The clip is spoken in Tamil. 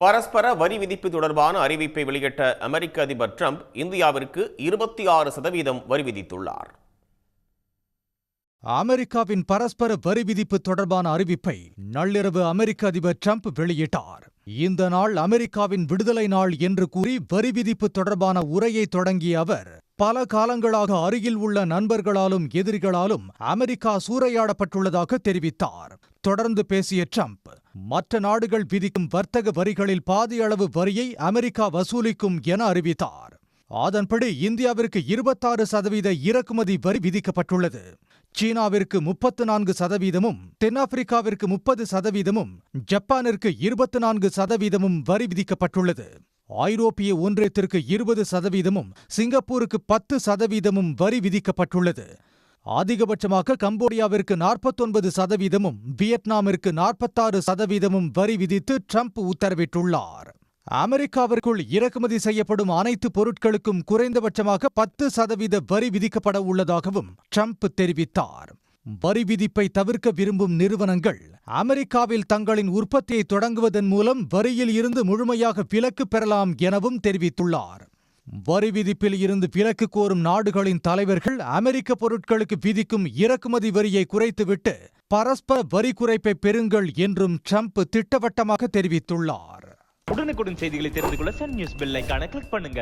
பரஸ்பர வரி விதிப்பு தொடர்பான அறிவிப்பை வெளியிட்ட அமெரிக்க அதிபர் டிரம்ப் இந்தியாவிற்கு 26% வரி விதித்துள்ளார். அமெரிக்காவின் பரஸ்பர வரி விதிப்பு தொடர்பான அறிவிப்பை நள்ளிரவு அமெரிக்க அதிபர் டிரம்ப் வெளியிட்டார். இந்த நாள் அமெரிக்காவின் விடுதலை நாள் என்று கூறி வரி விதிப்பு தொடர்பான உரையை தொடங்கிய அவர், பல காலங்களாக அருகில் உள்ள நண்பர்களாலும் எதிரிகளாலும் அமெரிக்கா சூறையாடப்பட்டுள்ளதாக தெரிவித்தார். தொடர்ந்து பேசிய டிரம்ப், மற்ற நாடுகள் விதிக்கும் வர்த்தக வரிகளில் பாதி அளவு வரியை அமெரிக்கா வசூலிக்கும் என அறிவித்தார். அதன்படி இந்தியாவிற்கு 26% இறக்குமதி வரி விதிக்கப்பட்டுள்ளது. சீனாவிற்கு 34%, தென்னாப்பிரிக்காவிற்கு 30%, ஜப்பானிற்கு 24% வரி விதிக்கப்பட்டுள்ளது. ஐரோப்பிய ஒன்றியத்திற்கு 20%, சிங்கப்பூருக்கு 10% வரி விதிக்கப்பட்டுள்ளது. அதிகபட்சமாக கம்போடியாவிற்கு 49%, வியட்நாமிற்கு 46% வரி விதித்து டிரம்ப் உத்தரவிட்டுள்ளார். அமெரிக்காவிற்குள் இறக்குமதி செய்யப்படும் அனைத்து பொருட்களுக்கும் குறைந்தபட்சமாக 10% வரி விதிக்கப்பட உள்ளதாகவும் டிரம்ப் தெரிவித்தார். வரி விதிப்பை தவிர்க்க விரும்பும் நிறுவனங்கள் அமெரிக்காவில் தங்களின் உற்பத்தியை தொடங்குவதன் மூலம் வரியில் இருந்து முழுமையாக விலக்கு பெறலாம் எனவும் தெரிவித்துள்ளார். வரி விதிப்பில் இருந்து விலக்கு கோரும் நாடுகளின் தலைவர்கள் அமெரிக்க பொருட்களுக்கு விதிக்கும் இறக்குமதி வரியை குறைத்துவிட்டு பரஸ்பர வரி குறைப்பை பெறுங்கள் என்றும் டிரம்ப் திட்டவட்டமாக தெரிவித்துள்ளார். உடனுக்குடன் செய்திகளை தெரிந்து கொள்ள சன் நியூஸ் பெல் ஐகானை கிளிக் பண்ணுங்க.